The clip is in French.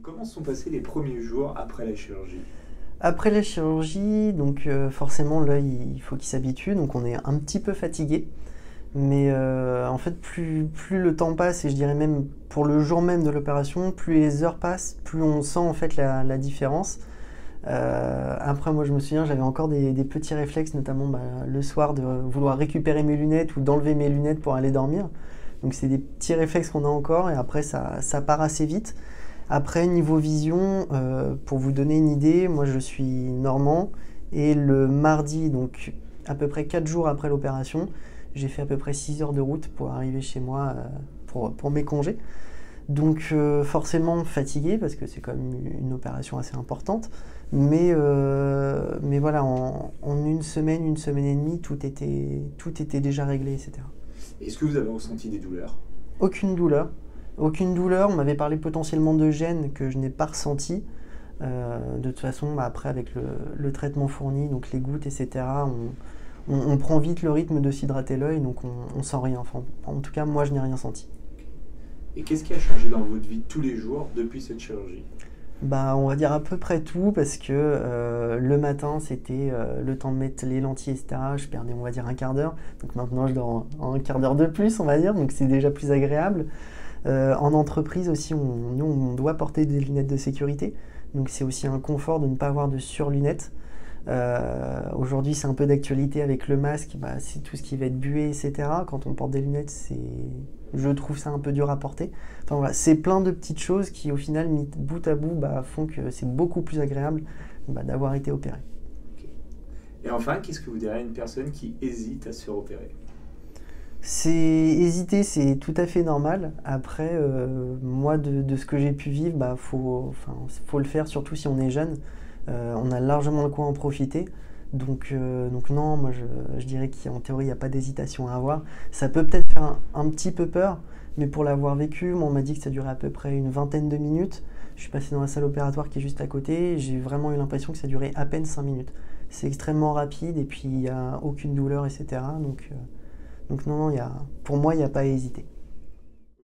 Comment se sont passés les premiers jours après la chirurgie? Après la chirurgie, donc forcément l'œil il faut qu'il s'habitue, donc on est un petit peu fatigué. Mais en fait, plus le temps passe, et je dirais même pour le jour même de l'opération, plus les heures passent, plus on sent en fait la différence. Après, moi je me souviens, j'avais encore des petits réflexes, notamment le soir, de vouloir récupérer mes lunettes ou d'enlever mes lunettes pour aller dormir. Donc c'est des petits réflexes qu'on a encore, et après ça part assez vite. Après, niveau vision, pour vous donner une idée, moi je suis normand, et le mardi, donc à peu près 4 jours après l'opération, j'ai fait à peu près 6 heures de route pour arriver chez moi pour mes congés. Donc forcément fatigué, parce que c'est quand même une opération assez importante. Mais voilà, en une semaine et demie, tout était déjà réglé, etc. Est-ce que vous avez ressenti des douleurs? Aucune douleur. Aucune douleur. On m'avait parlé potentiellement de gêne que je n'ai pas ressenti. De toute façon, après, avec le traitement fourni, donc les gouttes, etc., on prend vite le rythme de s'hydrater l'œil, donc on sent rien. Enfin, en tout cas, moi, je n'ai rien senti. Et qu'est-ce qui a changé dans votre vie de tous les jours depuis cette chirurgie? On va dire à peu près tout, parce que le matin, c'était le temps de mettre les lentilles, etc. Je perdais, on va dire, un quart d'heure. Donc maintenant, je dors un quart d'heure de plus, on va dire, donc c'est déjà plus agréable. En entreprise aussi, nous, on doit porter des lunettes de sécurité. Donc c'est aussi un confort de ne pas avoir de surlunettes. Aujourd'hui, c'est un peu d'actualité avec le masque, c'est tout ce qui va être buée, etc. Quand on porte des lunettes, je trouve ça un peu dur à porter. Enfin voilà, c'est plein de petites choses qui, au final, mis bout à bout, font que c'est beaucoup plus agréable d'avoir été opéré. Ok. Et enfin, qu'est-ce que vous direz à une personne qui hésite à se faire opérer? Hésiter, c'est tout à fait normal. Après, moi, de ce que j'ai pu vivre, faut le faire, surtout si on est jeune. On a largement le quoi en profiter. Donc non, moi je dirais qu'en théorie, il n'y a pas d'hésitation à avoir. Ça peut peut-être faire un petit peu peur, mais pour l'avoir vécu, moi, on m'a dit que ça durait à peu près une vingtaine de minutes. Je suis passé dans la salle opératoire qui est juste à côté. J'ai vraiment eu l'impression que ça durait à peine 5 minutes. C'est extrêmement rapide, et puis il n'y a aucune douleur, etc. Donc non, pour moi, il n'y a pas à hésiter.